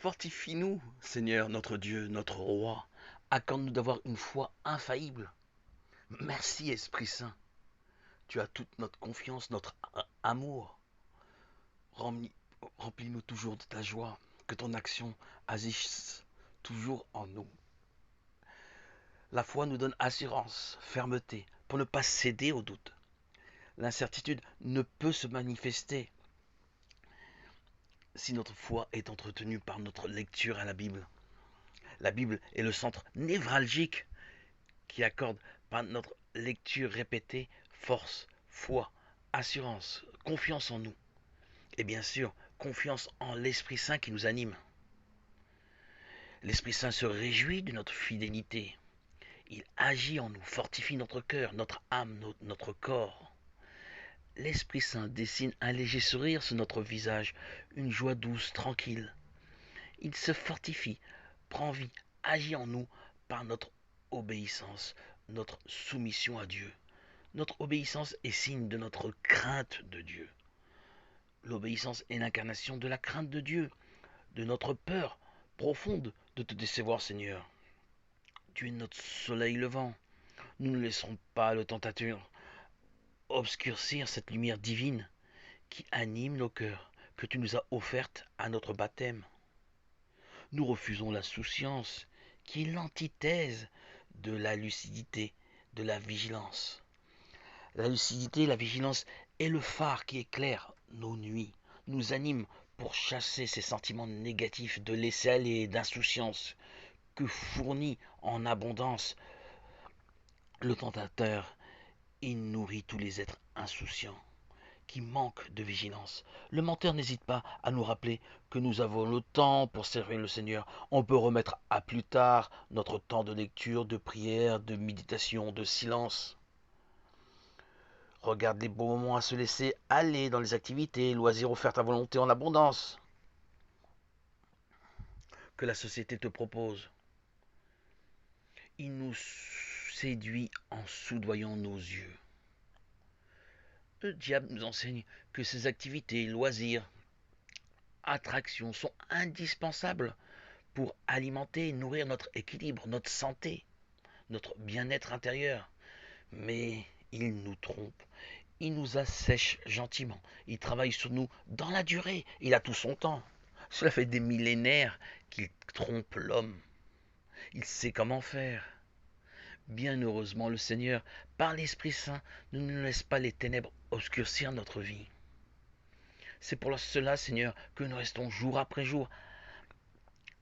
Fortifie-nous, Seigneur, notre Dieu, notre Roi. Accorde-nous d'avoir une foi infaillible. Merci, Esprit Saint. Tu as toute notre confiance, notre amour. Remplis- Remplis-nous toujours de ta joie. Que ton action agisse toujours en nous. La foi nous donne assurance, fermeté, pour ne pas céder au doute. L'incertitude ne peut se manifester si notre foi est entretenue par notre lecture à la Bible. La Bible est le centre névralgique qui accorde par notre lecture répétée force, foi, assurance, confiance en nous. Et bien sûr, confiance en l'Esprit Saint qui nous anime. L'Esprit Saint se réjouit de notre fidélité. Il agit en nous, fortifie notre cœur, notre âme, notre corps. L'Esprit Saint dessine un léger sourire sur notre visage, une joie douce, tranquille. Il se fortifie, prend vie, agit en nous par notre obéissance, notre soumission à Dieu. Notre obéissance est signe de notre crainte de Dieu. L'obéissance est l'incarnation de la crainte de Dieu, de notre peur profonde de te décevoir, Seigneur. Tu es notre soleil levant. Nous ne laisserons pas le tentateur obscurcir cette lumière divine qui anime nos cœurs, que tu nous as offerte à notre baptême. Nous refusons la souciance, qui est l'antithèse de la lucidité, de la vigilance. La lucidité, la vigilance est le phare qui éclaire nos nuits, nous anime pour chasser ces sentiments négatifs de laisser-aller, d'insouciance que fournit en abondance le tentateur. Il nourrit tous les êtres insouciants qui manquent de vigilance. Le menteur n'hésite pas à nous rappeler que nous avons le temps pour servir le Seigneur. On peut remettre à plus tard notre temps de lecture, de prière, de méditation, de silence. Regarde les beaux moments à se laisser aller dans les activités, loisirs offerts à volonté en abondance que la société te propose. Il nous séduit en soudoyant nos yeux. Le diable nous enseigne que ces activités, loisirs, attractions sont indispensables pour alimenter et nourrir notre équilibre, notre santé, notre bien-être intérieur. Mais il nous trompe, il nous assèche gentiment, il travaille sur nous dans la durée, il a tout son temps. Cela fait des millénaires qu'il trompe l'homme. Il sait comment faire. Bien heureusement, le Seigneur, par l'Esprit Saint, ne nous laisse pas les ténèbres obscurcir notre vie. C'est pour cela, Seigneur, que nous restons jour après jour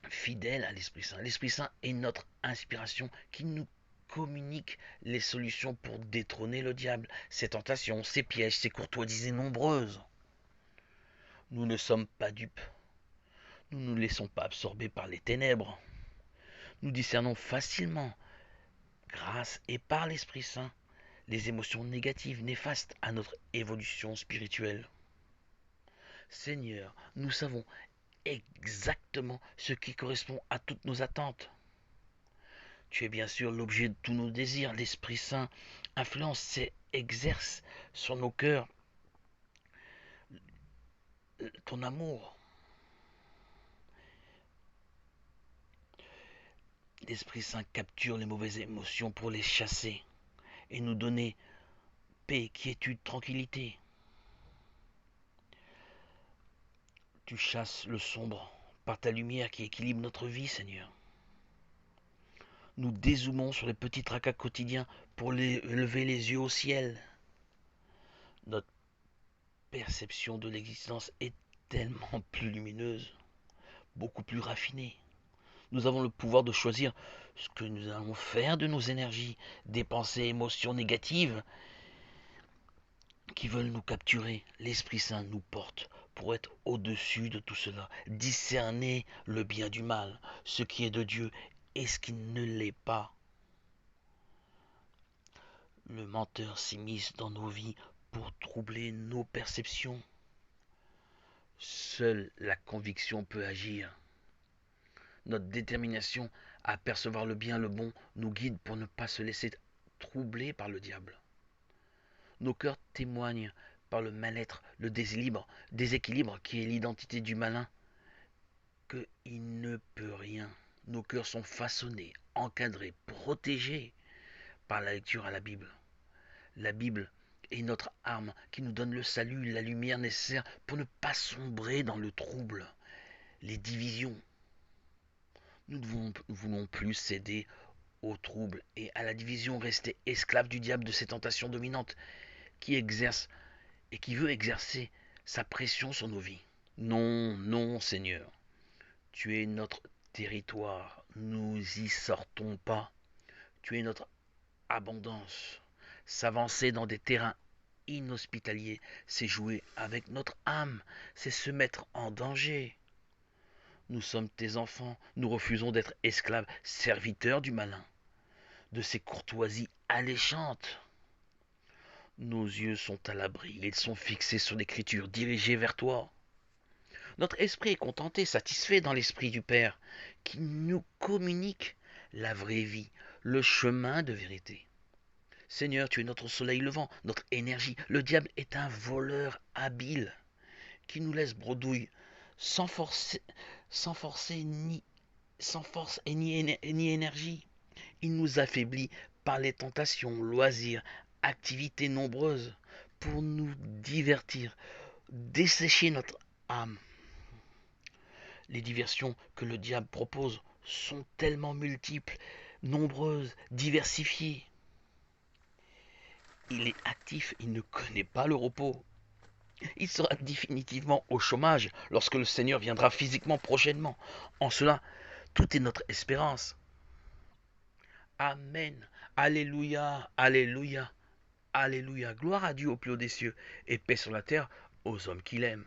fidèles à l'Esprit Saint. L'Esprit Saint est notre inspiration qui nous communique les solutions pour détrôner le diable, ses tentations, ses pièges, ses courtoisies nombreuses. Nous ne sommes pas dupes. Nous ne nous laissons pas absorber par les ténèbres. Nous discernons facilement, grâce et par l'Esprit Saint, les émotions négatives néfastes à notre évolution spirituelle. Seigneur, nous savons exactement ce qui correspond à toutes nos attentes. Tu es bien sûr l'objet de tous nos désirs. L'Esprit Saint influence et exerce sur nos cœurs ton amour. L'Esprit Saint capture les mauvaises émotions pour les chasser et nous donner paix, quiétude, tranquillité. Tu chasses le sombre par ta lumière qui équilibre notre vie, Seigneur. Nous dézoomons sur les petits tracas quotidiens pour lever les yeux au ciel. Notre perception de l'existence est tellement plus lumineuse, beaucoup plus raffinée. Nous avons le pouvoir de choisir ce que nous allons faire de nos énergies, des pensées, émotions négatives qui veulent nous capturer. L'Esprit Saint nous porte pour être au-dessus de tout cela, discerner le bien du mal, ce qui est de Dieu et ce qui ne l'est pas. Le menteur s'immisce dans nos vies pour troubler nos perceptions. Seule la conviction peut agir. Notre détermination à percevoir le bien, le bon, nous guide pour ne pas se laisser troubler par le diable. Nos cœurs témoignent par le mal-être, le déséquilibre qui est l'identité du malin qu'il ne peut rien. Nos cœurs sont façonnés, encadrés, protégés par la lecture à la Bible. La Bible est notre arme qui nous donne le salut, la lumière nécessaire pour ne pas sombrer dans le trouble, les divisions. Nous ne voulons plus céder au trouble et à la division, rester esclaves du diable, de ces tentations dominantes qui exercent et qui veut exercer sa pression sur nos vies. Non, non, Seigneur, tu es notre territoire, nous y sortons pas. Tu es notre abondance. S'avancer dans des terrains inhospitaliers, c'est jouer avec notre âme, c'est se mettre en danger. Nous sommes tes enfants, nous refusons d'être esclaves, serviteurs du malin, de ces courtoisies alléchantes. Nos yeux sont à l'abri, ils sont fixés sur l'écriture, dirigés vers toi. Notre esprit est contenté, satisfait dans l'esprit du Père, qui nous communique la vraie vie, le chemin de vérité. Seigneur, tu es notre soleil levant, notre énergie. Le diable est un voleur habile qui nous laisse bredouille, sans force, sans forcer ni sans force et ni énergie. Il nous affaiblit par les tentations, loisirs, activités nombreuses pour nous divertir, dessécher notre âme. Les diversions que le diable propose sont tellement multiples, nombreuses, diversifiées. Il est actif, il ne connaît pas le repos. Il sera définitivement au chômage lorsque le Seigneur viendra physiquement prochainement. En cela, tout est notre espérance. Amen. Alléluia, alléluia, alléluia. Gloire à Dieu au plus haut des cieux et paix sur la terre aux hommes qu'il aime.